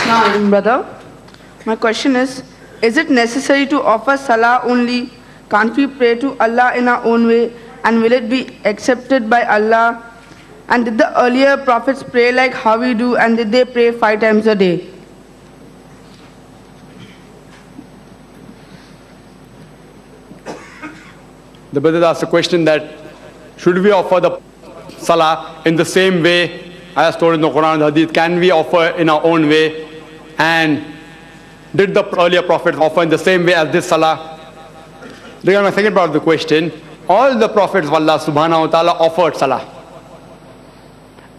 Now, brother, my question is it necessary to offer salah only? Can't we pray to Allah in our own way? And will it be accepted by Allah? And did the earlier prophets pray like how we do? And did they pray 5 times a day? The brother asked a question that should we offer the salah in the same way as told in the Qur'an and the Hadith? Can we offer in our own way? And did the earlier prophets offer in the same way as this salah? Regarding my second part of the question, all the prophets of Allah subhanahu wa ta'ala offered salah.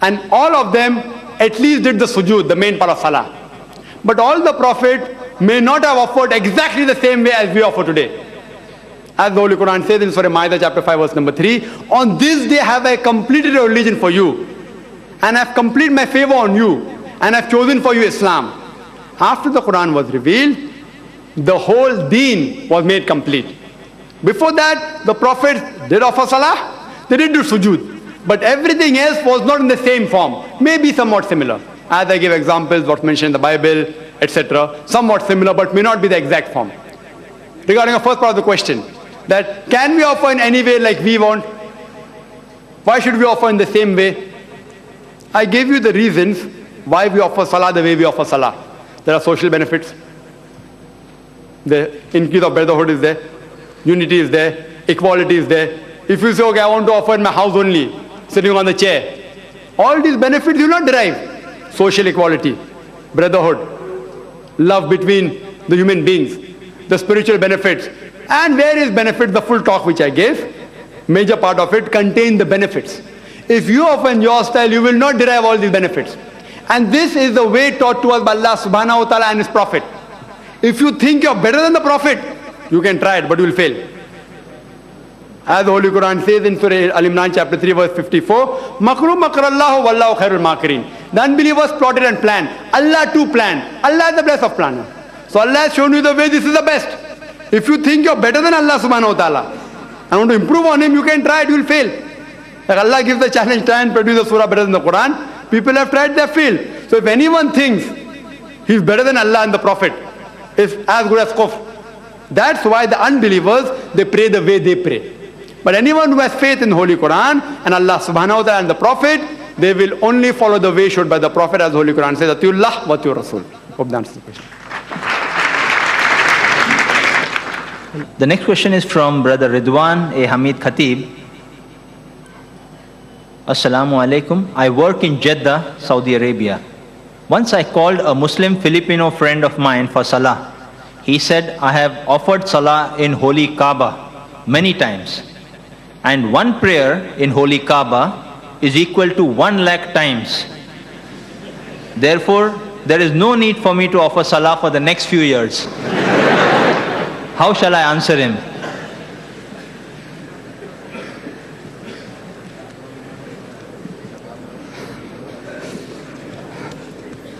And all of them at least did the sujood, the main part of salah. But all the prophets may not have offered exactly the same way as we offer today. As the Holy Quran says in Surah Ma'idah chapter 5 verse number 3, on this day have I completed a religion for you, and I have completed my favor on you, and I have chosen for you Islam. After the Quran was revealed, the whole deen was made complete. Before that, the prophets did offer salah, they did do sujood, but everything else was not in the same form, maybe somewhat similar. As I gave examples, what's mentioned in the Bible, etc., somewhat similar, but may not be the exact form. Regarding the first part of the question, that can we offer in any way like we want? Why should we offer in the same way? I gave you the reasons why we offer salah the way we offer salah. There are social benefits. The increase of brotherhood is there. Unity is there. Equality is there. If you say, okay, I want to offer in my house only, sitting on the chair, all these benefits you will not derive. Social equality, brotherhood, love between the human beings, the spiritual benefits, and various benefits, the full talk which I gave, major part of it contains the benefits. If you offer in your style, you will not derive all these benefits. And this is the way taught to us by Allah subhanahu wa ta'ala and His Prophet. If you think you are better than the Prophet, you can try it, but you will fail. As the Holy Quran says in Surah Al-Imran chapter 3 verse 54, Makru makrallahu wallahu khairul makirin. The unbelievers plotted and planned. Allah too planned. Allah is the best of planner. So Allah has shown you the way, this is the best. If you think you are better than Allah subhanahu wa ta'ala and want to improve on Him, you can try it, you will fail. Like Allah gives the challenge, try and produce a surah better than the Quran. People have tried, they have failed. So if anyone thinks he's better than Allah and the Prophet, is as good as kufr. That's why the unbelievers, they pray the way they pray. But anyone who has faith in the Holy Quran and Allah subhanahu wa ta'ala and the Prophet, they will only follow the way showed by the Prophet, as the Holy Quran says, Atiullah wa atiur Rasul. Hope that answers the question. The next question is from Brother Ridwan A. Hamid Khatib. Assalamu alaikum. I work in Jeddah, Saudi Arabia. Once I called a Muslim Filipino friend of mine for salah. He said, I have offered salah in Holy Kaaba many times. And one prayer in Holy Kaaba is equal to 1 lakh times. Therefore, there is no need for me to offer salah for the next few years. How shall I answer him?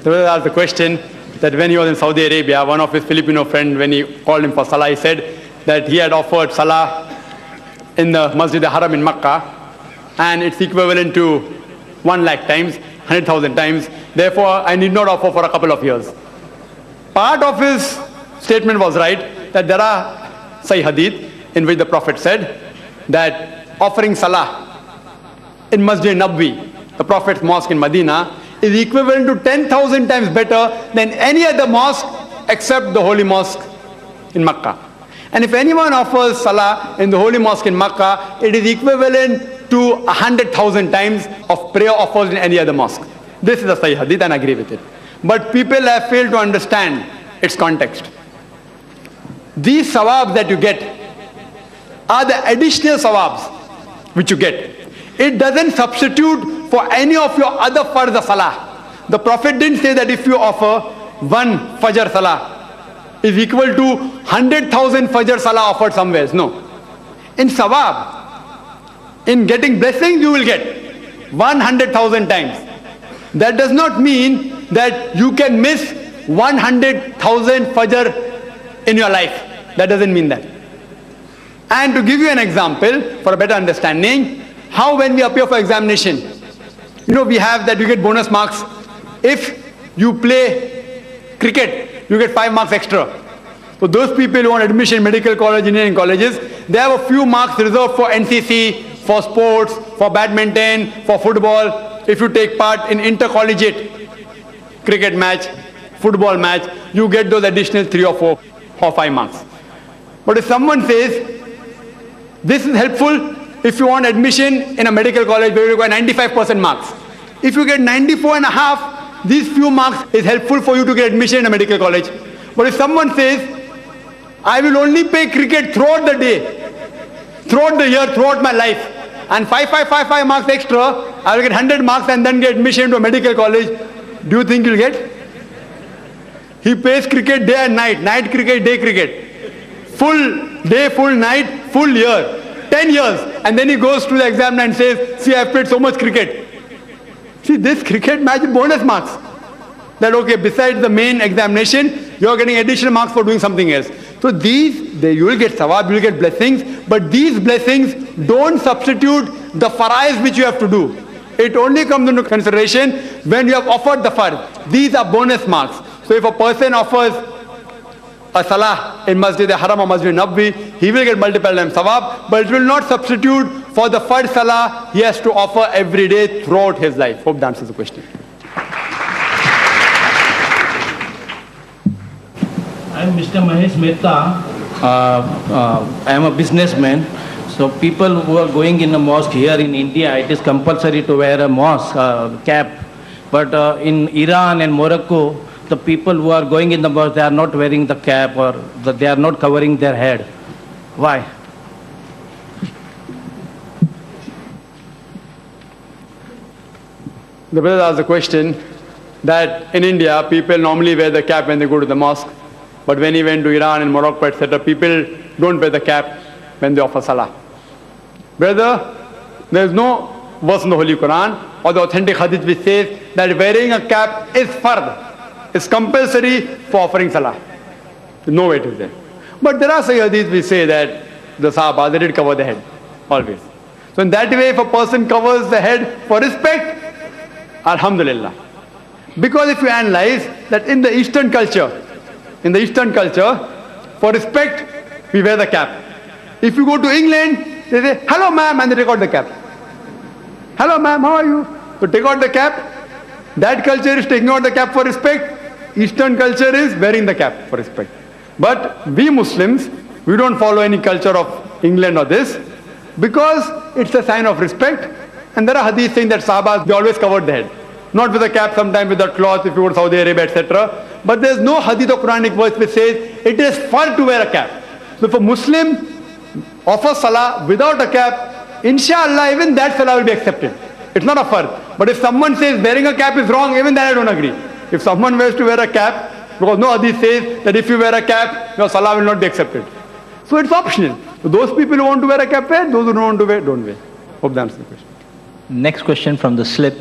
The brother asked the question that when he was in Saudi Arabia, one of his Filipino friends, when he called him for salah, he said that he had offered salah in the Masjid al-Haram in Makkah, and it's equivalent to 1 lakh times, 100,000 times. Therefore, I need not offer for a couple of years. Part of his statement was right, that there are Sahih Hadith in which the Prophet said that offering salah in Masjid Nabwi, the Prophet's mosque in Medina, is equivalent to 10,000 times better than any other mosque except the holy mosque in Makkah. And if anyone offers salah in the holy mosque in Makkah, it is equivalent to 100,000 times of prayer offered in any other mosque. This is the Sahih Hadith, and I agree with it. But people have failed to understand its context. These sawabs that you get are the additional sawabs which you get. It doesn't substitute for any of your other fard salah. The Prophet didn't say that if you offer 1 Fajr salah is equal to 100,000 Fajr salah offered somewhere. No. In sawab, in getting blessings, you will get 100,000 times. That does not mean that you can miss 100,000 Fajr in your life. That doesn't mean that. And to give you an example for a better understanding, how when we appear for examination, we have that you get bonus marks if you play cricket, you get 5 marks extra. So those people who want admission in medical college, engineering colleges, they have a few marks reserved for NCC, for sports, for badminton, for football. If you take part in intercollegiate cricket match, football match, you get those additional 3 or 4 or 5 marks. But if someone says, this is helpful if you want admission in a medical college where you get 95% marks. If you get 94.5, these few marks is helpful for you to get admission in a medical college. But if someone says, I will only play cricket throughout the day, throughout the year, throughout my life, and 5 marks extra, I will get 100 marks and then get admission to a medical college, do you think you'll get? He plays cricket day and night, night cricket, day cricket. Full day, full night, full year, 10 years. And then he goes to the exam and says, see, I've played so much cricket. See, this cricket match is bonus marks. That okay, besides the main examination, you're getting additional marks for doing something else. So you will get sawab, you will get blessings, but these blessings don't substitute the farais which you have to do. It only comes into consideration when you have offered the fard. These are bonus marks. So if a person offers a salah in Masjid Haram or Masjid Nabwi, he will get multiple times sawab, but it will not substitute for the fard salah he has to offer every day throughout his life. Hope that answers the question. I am Mr. Mahesh Mehta. I am a businessman. So people who are going in a mosque here in India, it is compulsory to wear a mosque cap. But in Iran and Morocco, the people who are going in the mosque, they are not wearing the cap or they are not covering their head. Why? The brother asked the question that in India, people normally wear the cap when they go to the mosque. But when he went to Iran and Morocco, etc., people don't wear the cap when they offer salah. Brother, there is no verse in the Holy Quran or the authentic hadith which says that wearing a cap is fard. It's compulsory for offering salah. No way it is there. But there are some hadiths which say that the Sahaba, they did cover the head, always. So in that way, if a person covers the head for respect, alhamdulillah. Because if you analyze that in the Eastern culture, for respect, we wear the cap. If you go to England, they say, hello ma'am, and they take out the cap. Hello ma'am, how are you? So take out the cap. That culture is taking out the cap for respect. Eastern culture is wearing the cap for respect. But we Muslims, we don't follow any culture of England or this, because it's a sign of respect. And there are hadiths saying that Sahabas, they always covered the head. Not with a cap, sometimes with a cloth if you go to Saudi Arabia, etc. But there's no hadith or Quranic verse which says it is fard to wear a cap. So if a Muslim offers salah without a cap, inshallah even that salah will be accepted. It's not a fard. But if someone says wearing a cap is wrong, even then I don't agree. If someone wears to wear a cap, because no hadith says that if you wear a cap, your salah will not be accepted. So it's optional. So those people who want to wear a cap wear, those who don't want to wear, don't wear. Hope that answers the question. Next question from the slip.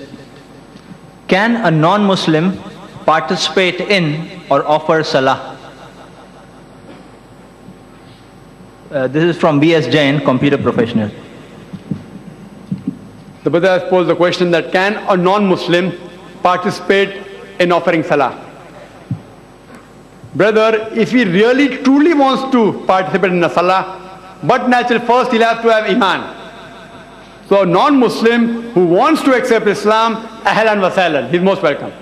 Can a non-Muslim participate in or offer salah? This is from B.S. Jain, computer professional. The brother has posed the question that can a non-Muslim participate in offering salah? Brother, if he really truly wants to participate in a salah, but natural, first he'll have to have iman. So a non-Muslim who wants to accept Islam, ahlan wa sahlan, he's most welcome.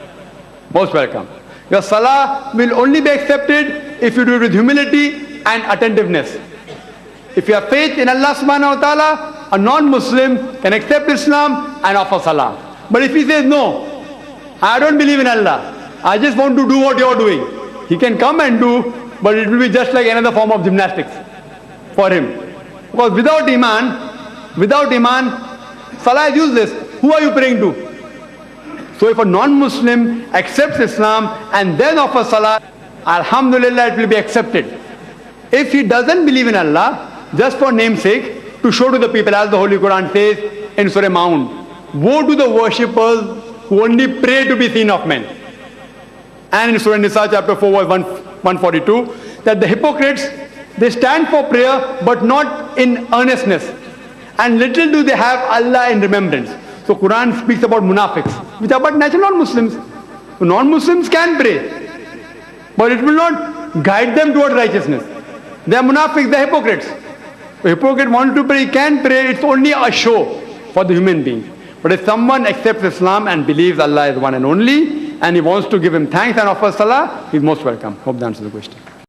Most welcome. Your salah will only be accepted if you do it with humility and attentiveness. If you have faith in Allah subhanahu wa ta'ala, a non-Muslim can accept Islam and offer salah. But if he says, no, I don't believe in Allah, I just want to do what you're doing, he can come and do, but it will be just like another form of gymnastics for him. Because without iman, salah is useless. Who are you praying to? So if a non-Muslim accepts Islam and then offers salah, alhamdulillah, it will be accepted. If he doesn't believe in Allah, just for namesake, to show to the people, as the Holy Quran says in Surah Maun, woe to the worshippers who only pray to be seen of men. And in Surah Nisa chapter 4 verse 142, that the hypocrites, they stand for prayer but not in earnestness. And little do they have Allah in remembrance. So Quran speaks about munafiqs, which are but natural non-Muslims. So non-Muslims can pray. but it will not guide them towards righteousness. They are munafiqs, they are hypocrites. A hypocrite wants to pray, he can pray, it's only a show for the human being. But if someone accepts Islam and believes Allah is one and only, and he wants to give him thanks and offer salah, he's most welcome. Hope that answers the question.